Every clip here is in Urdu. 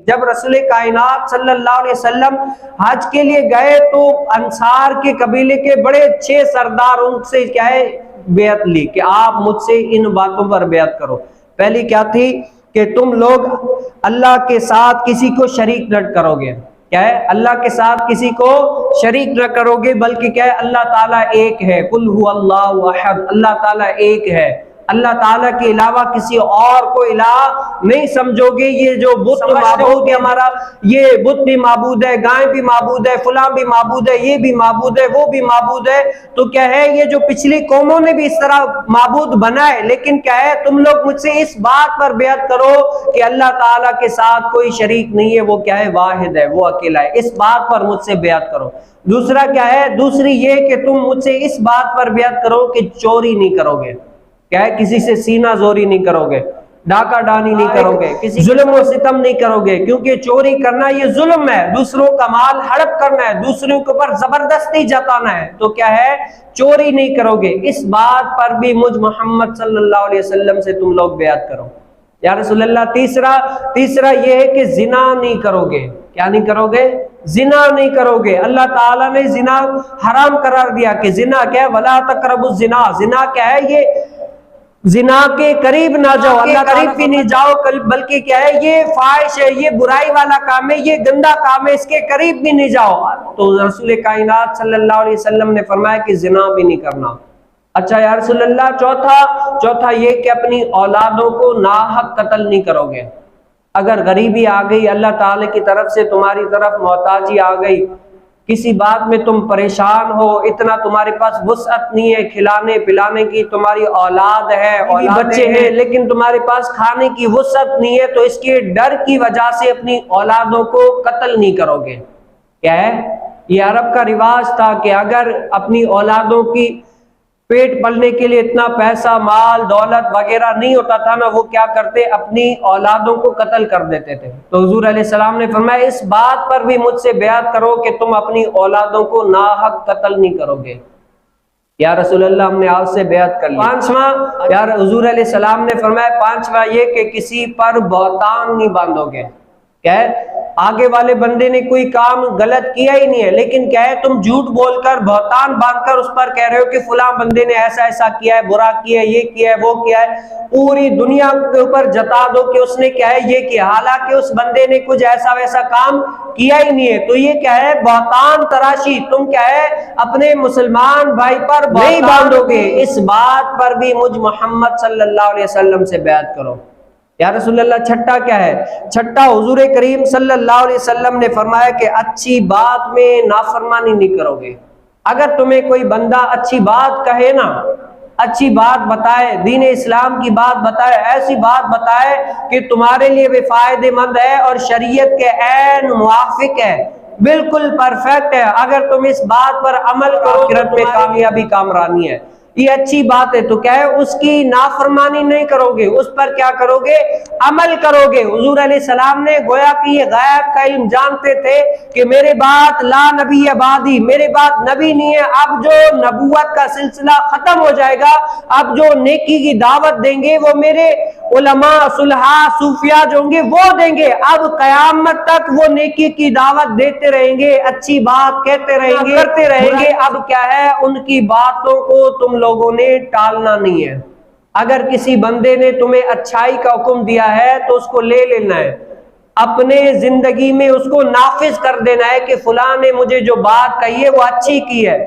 جب رسول کائنات صلی اللہ علیہ وسلم حج کے لیے گئے تو انصار کے قبیلے کے بڑے اچھے سردار ان سے کیا ہے بیعت لی کہ آپ مجھ سے ان باتوں پر بیعت کرو۔ پہلی کیا تھی کہ تم لوگ اللہ کے ساتھ کسی کو شریک نہ کرو گے، کیا ہے اللہ کے ساتھ کسی کو شریک نہ کرو گے، بلکہ کیا ہے اللہ تعالیٰ ایک ہے، قل هو اللہ احد، اللہ تعالیٰ ایک ہے، اللہ تعالیٰ کے علاوہ کسی اور کو الہ نہیں سمجھو گے۔ یہ جو بت معبود ہے ہمارا، یہ بت بھی معبود ہے، گائے بھی معبود ہے، فلاں بھی معبود ہے، یہ بھی معبود ہے، وہ بھی معبود ہے، تو کیا ہے یہ جو پچھلی قوموں نے بھی اس طرح معبود بنائے، لیکن کیا ہے تم لوگ مجھ سے اس بات پر بیعت کرو کہ اللہ تعالیٰ کے ساتھ کوئی شریک نہیں ہے، وہ کیا ہے واحد ہے، وہ اکیلا ہے، اس بات پر مجھ سے بیعت کرو۔ دوسرا کیا ہے، دوسری یہ کہ تم مجھ سے اس بات پر بیعت کرو کہ چوری نہیں کرو گے، کیا ہے کسی سے سینہ زوری نہیں کرو گے، ڈاکہ ڈانی نہیں کرو گے، کسی ظلم و ستم نہیں کرو گے، کیونکہ چوری کرنا یہ ظلم ہے، دوسروں کا مال ہڑپ کرنا ہے، دوسروں کے اوپر زبردستی جتانا ہے، تو کیا ہے چوری نہیں کرو گے، اس بات پر بھی مجھ محمد صلی اللہ علیہ وسلم سے تم لوگ بیعت کرو یا رسول اللہ۔ تیسرا یہ ہے کہ زنا نہیں کرو گے، کیا نہیں کرو گے، زنا نہیں کرو گے۔ اللہ تعالیٰ نے زنا حرام قرار دیا کہ زنا کیا ہے، ولا تقربوا الزنا، زنا کیا ہے یہ زنا کے قریب نہ جاؤ، اللہ قریب بھی نہیں جاؤ، بلکہ کیا ہے یہ فاحش ہے، یہ برائی والا کام ہے، یہ گندا کام ہے، اس کے قریب بھی نہیں جاؤ۔ تو رسول کائنات صلی اللہ علیہ وسلم نے فرمایا کہ زنا بھی نہیں کرنا۔ اچھا یا رسول اللہ، چوتھا یہ کہ اپنی اولادوں کو ناحق قتل نہیں کرو گے۔ اگر غریبی آ گئی، اللہ تعالی کی طرف سے تمہاری طرف محتاجی آ گئی، کسی بات میں تم پریشان ہو، اتنا تمہارے پاس وسعت نہیں ہے کھلانے پلانے کی، تمہاری اولاد ہے، بچے ہیں، لیکن تمہارے پاس کھانے کی وسعت نہیں ہے، تو اس کے ڈر کی وجہ سے اپنی اولادوں کو قتل نہیں کرو گے۔ کیا ہے یہ عرب کا رواج تھا کہ اگر اپنی اولادوں کی پیٹ پلنے کے لیے اتنا پیسہ مال دولت وغیرہ نہیں ہوتا تھا نا، وہ کیا کرتے اپنی اولادوں کو قتل کر دیتے تھے۔ تو حضور علیہ السلام نے فرمایا اس بات پر بھی مجھ سے بیعت کرو کہ تم اپنی اولادوں کو ناحق قتل نہیں کرو گے۔ یا رسول اللہ ہم نے آپ سے بیعت کر لی۔ پانچواں یا حضور علیہ السلام نے فرمایا پانچواں یہ کہ کسی پر بہتان نہیں باندھو گے۔ کیا ہے آگے والے بندے نے کوئی کام غلط کیا ہی نہیں ہے، لیکن کیا ہے تم جھوٹ بول کر بہتان باندھ کر اس پر کہہ رہے ہو کہ فلاں بندے نے ایسا ایسا کیا ہے، برا کیا ہے، یہ کیا ہے، وہ کیا ہے، پوری دنیا کے اوپر جتا دو کہ اس نے کیا ہے یہ کیا، حالانکہ اس بندے نے کچھ ایسا ویسا کام کیا ہی نہیں ہے۔ تو یہ کیا ہے بہتان تراشی، تم کیا ہے اپنے مسلمان بھائی پر نہیں باندھو گے، اس بات پر بھی مجھ محمد صلی اللہ علیہ وسلم سے بیعت کرو۔ یا رسول اللہ چھٹا کیا ہے، چھٹا حضور کریم صلی اللہ علیہ وسلم نے فرمایا کہ اچھی بات میں نافرمانی نہیں کرو گے۔ اگر تمہیں کوئی بندہ اچھی بات کہے نا، اچھی بات بتائے، دین اسلام کی بات بتائے، ایسی بات بتائے کہ تمہارے لیے بھی فائدہ مند ہے اور شریعت کے عین موافق ہے، بالکل پرفیکٹ ہے، اگر تم اس بات پر عمل کرو آخرت میں کامیابی کامرانی ہے، یہ اچھی بات ہے، تو کیا ہے اس کی نافرمانی نہیں کرو گے، اس پر کیا کرو گے عمل کرو گے۔ حضور علیہ السلام نے گویا کہ یہ غیب کا علم جانتے تھے کہ میرے بعد لا نبی بعدی، میرے بعد نبی نہیں ہے، اب جو نبوت کا سلسلہ ختم ہو جائے گا، اب جو نیکی کی دعوت دیں گے وہ میرے علماء صلحاء صوفیاء جو ہوں گے وہ دیں گے، اب قیامت تک وہ نیکی کی دعوت دیتے رہیں گے، اچھی بات کہتے رہیں گے، کرتے رہیں گے۔ اب کیا ہے ان کی باتوں کو تم لوگوں نے ٹالنا نہیں ہے، اگر کسی بندے نے تمہیں اچھائی کا حکم دیا ہے تو اس کو لے لینا ہے، اپنے زندگی میں اس کو نافذ کر دینا ہے کہ فلاں نے مجھے جو بات کہی ہے وہ اچھی کی ہے،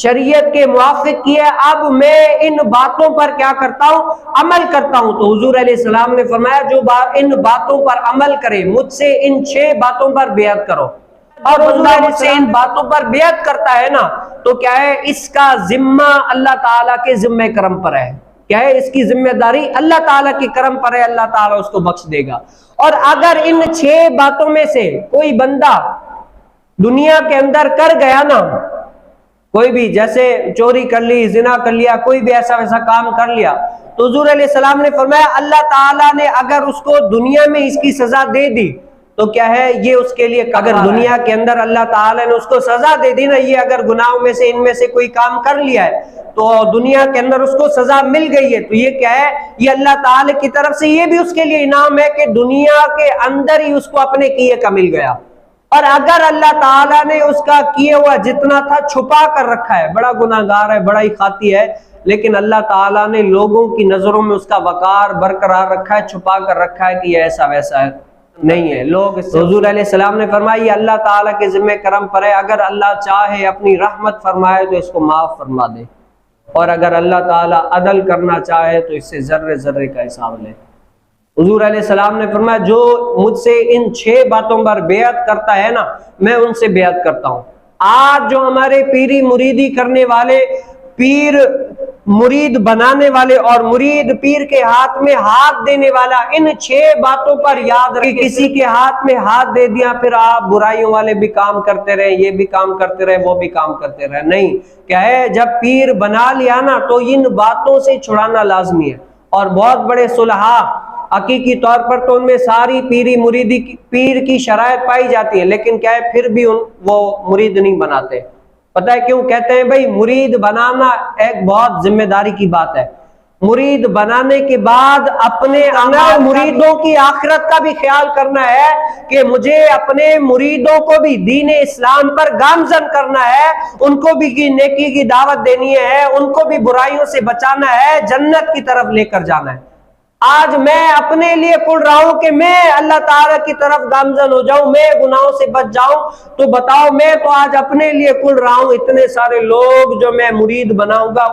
شریعت کے موافق کی ہے، اب میں ان باتوں پر کیا کرتا ہوں عمل کرتا ہوں۔ تو حضور علیہ السلام نے فرمایا جو ان باتوں پر عمل کرے، مجھ سے ان 6 باتوں پر بیعت کرو، اور اللہ مجھ سے ان باتوں پر بیعت کرتا ہے نا تو کیا ہے اس کا ذمہ اللہ تعالیٰ کے ذمہ کرم پر ہے، کیا ہے اس کی ذمہ داری اللہ تعالیٰ کے کرم پر ہے، اللہ تعالیٰ اس کو بخش دے گا۔ اور اگر ان 6 باتوں میں سے کوئی بندہ دنیا کے اندر کر گیا نا، کوئی بھی جیسے چوری کر لی، زنا کر لیا، کوئی بھی ایسا ویسا کام کر لیا، تو حضور علیہ السلام نے فرمایا اللہ تعالیٰ نے اگر اس کو دنیا میں اس کی سزا دے دی تو کیا ہے یہ اس کے لیے اگر دنیا کے اندر اللہ تعالیٰ نے اس کو سزا دے دی نا، یہ اگر گناہوں میں سے ان میں سے کوئی کام کر لیا ہے تو دنیا کے اندر اس کو سزا مل گئی ہے، تو یہ کیا ہے، یہ اللہ تعالیٰ کی طرف سے یہ بھی اس کے لیے انعام ہے کہ دنیا کے اندر ہی اس کو اپنے کیے کا مل گیا۔ اور اگر اللہ تعالیٰ نے اس کا کیے ہوا جتنا تھا چھپا کر رکھا ہے، بڑا گناہگار ہے، بڑا ہی خاطی ہے، لیکن اللہ تعالیٰ نے لوگوں کی نظروں میں اس کا وقار برقرار رکھا ہے، چھپا کر رکھا ہے کہ یہ ایسا ویسا ہے نہیں ہے۔ لوگ حضور علیہ السلام نے فرمایا یہ اللہ تعالیٰ کے ذمہ کرم پر ہے، اگر اللہ چاہے اپنی رحمت فرمائے تو اس کو معاف فرما دے، اور اگر اللہ تعالیٰ عدل کرنا چاہے تو اس سے ذرے ذرے کا حساب لے۔ حضور علیہ السلام نے فرمایا جو مجھ سے ان 6 باتوں پر بیعت کرتا ہے نا، میں ان سے بیعت کرتا ہوں۔ آج جو ہمارے پیری مریدی کرنے والے، پیر مرید بنانے والے اور مرید پیر کے ہاتھ میں ہاتھ دینے والا، ان 6 باتوں پر یاد رکھیں۔ کسی کے ہاتھ میں ہاتھ دے دیا پھر آپ برائیوں والے بھی کام کرتے رہے، یہ بھی کام کرتے رہے، وہ بھی کام کرتے رہے، نہیں، کیا ہے، جب پیر بنا لیا نا تو ان باتوں سے چھڑانا لازمی ہے۔ اور بہت بڑے صلحاء حقیقی طور پر تو ان میں ساری پیری مریدی پیر کی شرائط پائی جاتی ہے، لیکن کیا ہے پھر بھی وہ مرید نہیں بناتے۔ پتہ ہے کیوں؟ کہتے ہیں بھائی مرید بنانا ایک بہت ذمہ داری کی بات ہے، مرید بنانے کے بعد اپنے مریدوں کی آخرت کا بھی خیال کرنا ہے کہ مجھے اپنے مریدوں کو بھی دین اسلام پر گامزن کرنا ہے، ان کو بھی نیکی کی دعوت دینی ہے، ان کو بھی برائیوں سے بچانا ہے، جنت کی طرف لے کر جانا ہے۔ آج میں اپنے لیے کڑ رہا ہوں کہ میں اللہ تعالیٰ کی طرف گامزن ہو جاؤں، میں گناہوں سے بچ جاؤں، تو بتاؤ میں تو آج اپنے لیے کڑ رہا ہوں، اتنے سارے لوگ جو میں مرید بناؤں گا